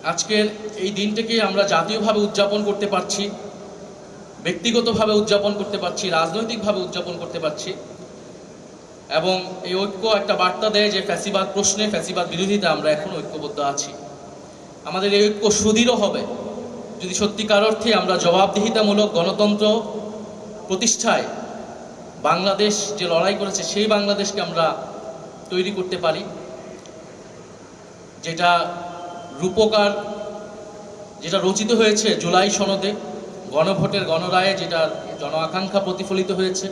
আজকের এই দিনটাকে আমরা জাতীয়ভাবে উদযাপন করতে পারছি, ব্যক্তিগতভাবে উদযাপন করতে পারছি, রাজনৈতিকভাবে উদযাপন করতে পারছি। এবং এই ঐক্য একটা বার্তা দেয় যে ফ্যাসিবাদ প্রশ্নে, ফ্যাসিবাদ বিরোধিতা আমরা এখন ঐক্যবদ্ধ আছি। আমাদের এই ঐক্য সুদৃঢ় হবে যদি সত্যিকার অর্থে আমরা জবাবদিহিতামূলক গণতন্ত্র প্রতিষ্ঠায় বাংলাদেশ যে লড়াই করেছে সেই বাংলাদেশকে আমরা তৈরি করতে পারি, যেটা রূপকার, যেটা রচিত হয়েছে জুলাই সনদে, গণভোটের গণরায়ে, যেটা জন আকাঙ্ক্ষা প্রতিফলিত হয়েছে।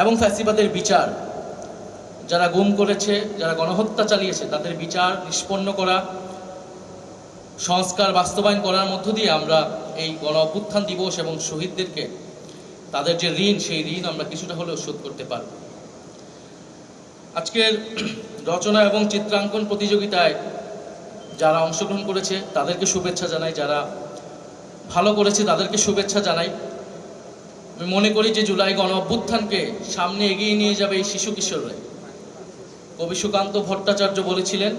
এবং ফ্যাসিবাদের বিচার, যারা গুম করেছে, যারা গণহত্যা চালিয়েছে তাদের বিচার নিষ্পন্ন করা, সংস্কার বাস্তবায়ন করার মধ্য দিয়ে আমরা এই গণ অভ্যুত্থান দিবস এবং শহীদদেরকে তাদের যে ঋণ, সেই ঋণ আমরা কিছুটা হলেও শোধ করতে পারব। আজকের রচনা এবং চিত্রাঙ্কন প্রতিযোগিতায় যারা অংশগ্রহণ করেছে তাদেরকে শুভেচ্ছা জানাই, যারা ভালো করেছে তাদেরকে শুভেচ্ছা জানাই। আমি মনে করি যে জুলাই গণ অভ্যুত্থানকে সামনে এগিয়ে নিয়ে যাবে এই শিশু কিশোররা। কবি সুকান্ত ভট্টাচার্য বলেছিলেন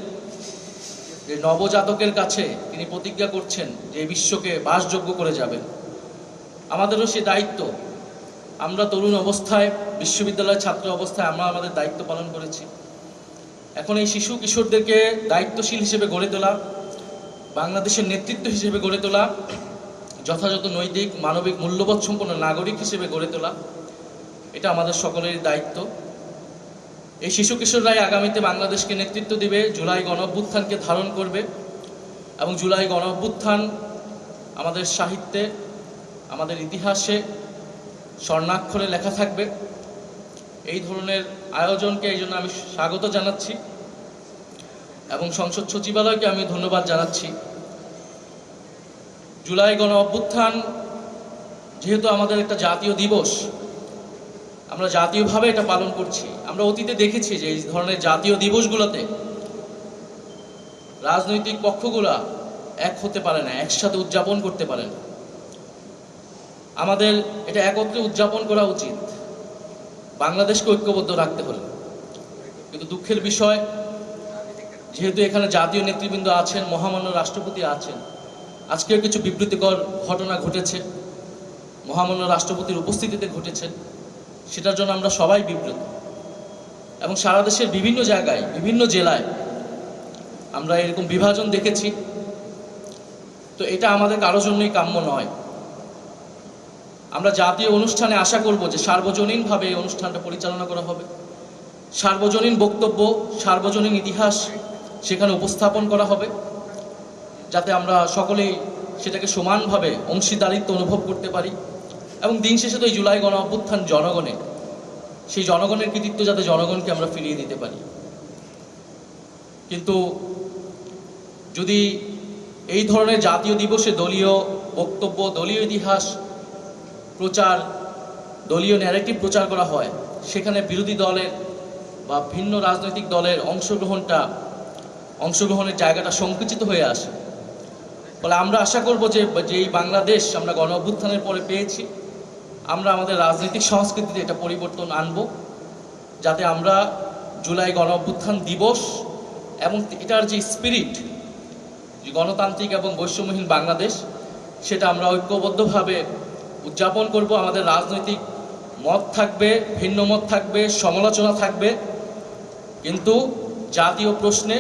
যে নবজাতকের কাছে তিনি প্রতিজ্ঞা করছেন যে বিশ্বকে বাসযোগ্য করে যাবেন। আমাদেরও সে দায়িত্ব। আমরা তরুণ অবস্থায়, বিশ্ববিদ্যালয়ের ছাত্র অবস্থায় আমরা আমাদের দায়িত্ব পালন করেছি। এখন এই শিশু কিশোরদেরকে দায়িত্বশীল হিসেবে গড়ে তোলা, বাংলাদেশের নেতৃত্ব হিসেবে গড়ে তোলা, যথাযথ নৈতিক মানবিক মূল্যবোধ সম্পন্ন নাগরিক হিসেবে গড়ে তোলা, এটা আমাদের সকলের দায়িত্ব। এই শিশু কিশোররাই আগামীতে বাংলাদেশকে নেতৃত্ব দিবে, জুলাই গণ অভ্যুত্থানকে ধারণ করবে। এবং জুলাই গণ অভ্যুত্থান আমাদের সাহিত্যে, আমাদের ইতিহাসে স্বর্ণাক্ষরে লেখা থাকবে। এই ধরনের আয়োজনকে এই জন্য আমি স্বাগত জানাচ্ছি এবং সংসদ সচিবালয়কে আমি ধন্যবাদ জানাচ্ছি। জুলাই গণ অভ্যুত্থান যেহেতু আমাদের একটা জাতীয় দিবস, আমরা জাতীয়ভাবে এটা পালন করছি। আমরা অতীতে দেখেছি যে এই ধরনের জাতীয় দিবসগুলোতে রাজনৈতিক পক্ষগুলা এক হতে পারে না, একসাথে উদযাপন করতে পারে না। আমাদের এটা একত্রে উদযাপন করা উচিত, বাংলাদেশকে ঐক্যবদ্ধ রাখতে হলে। কিন্তু দুঃখের বিষয়, যেহেতু এখানে জাতীয় নেতৃবৃন্দ আছেন, মহামান্য রাষ্ট্রপতি আছেন, আজকেও কিছু বিবৃতিকর ঘটনা ঘটেছে, মহামান্য রাষ্ট্রপতির উপস্থিতিতে ঘটেছে, সেটার জন্য আমরা সবাই বিব্রত। এবং সারা দেশের বিভিন্ন জায়গায়, বিভিন্ন জেলায় আমরা এরকম বিভাজন দেখেছি। তো এটা আমাদের কারোর জন্যই কাম্য নয়। আমরা জাতীয় অনুষ্ঠানে আশা করব যে সার্বজনীনভাবে এই অনুষ্ঠানটা পরিচালনা করা হবে, সার্বজনীন বক্তব্য, সার্বজনীন ইতিহাস সেখানে উপস্থাপন করা হবে, যাতে আমরা সকলেই সেটাকে সমানভাবে অংশীদারিত্ব অনুভব করতে পারি। এবং দিন শেষে তো এই জুলাই গণ অভ্যুত্থান জনগণের, সেই জনগণের কৃতিত্ব যাতে জনগণকে আমরা ফিরিয়ে দিতে পারি। কিন্তু যদি এই ধরনের জাতীয় দিবসে দলীয় বক্তব্য, দলীয় ইতিহাস প্রচার, দলীয় ন্যারেটিভ প্রচার করা হয়, সেখানে বিরোধী দলের বা ভিন্ন রাজনৈতিক দলের অংশগ্রহণের জায়গাটা সংকুচিত হয়ে আসে। ফলে আমরা আশা করব যে এই বাংলাদেশ আমরা গণ অভ্যুত্থানের পরে পেয়েছি, আমরা আমাদের রাজনৈতিক সংস্কৃতিতে এটা পরিবর্তন আনব, যাতে আমরা জুলাই গণ অভ্যুত্থান দিবস এবং এটার যে স্পিরিট, যে গণতান্ত্রিক এবং বৈষম্যহীন বাংলাদেশ, সেটা আমরা ঐক্যবদ্ধভাবে উদযাপন করব। আমাদের রাজনৈতিক মত থাকবে, ভিন্ন মত থাকবে, সমালোচনা থাকবে, কিন্তু জাতীয় প্রশ্নে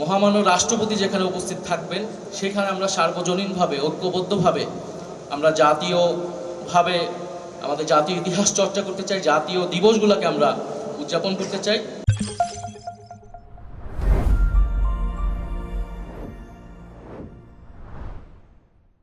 মহামান্য রাষ্ট্রপতি যেখানে উপস্থিত থাকবেন, সেখানে আমরা সার্বজনীনভাবে, ঐক্যবদ্ধভাবে আমরা জাতীয়ভাবে আমাদের জাতীয় ইতিহাস চর্চা করতে চাই, জাতীয় দিবসগুলোকে আমরা উদযাপন করতে চাই।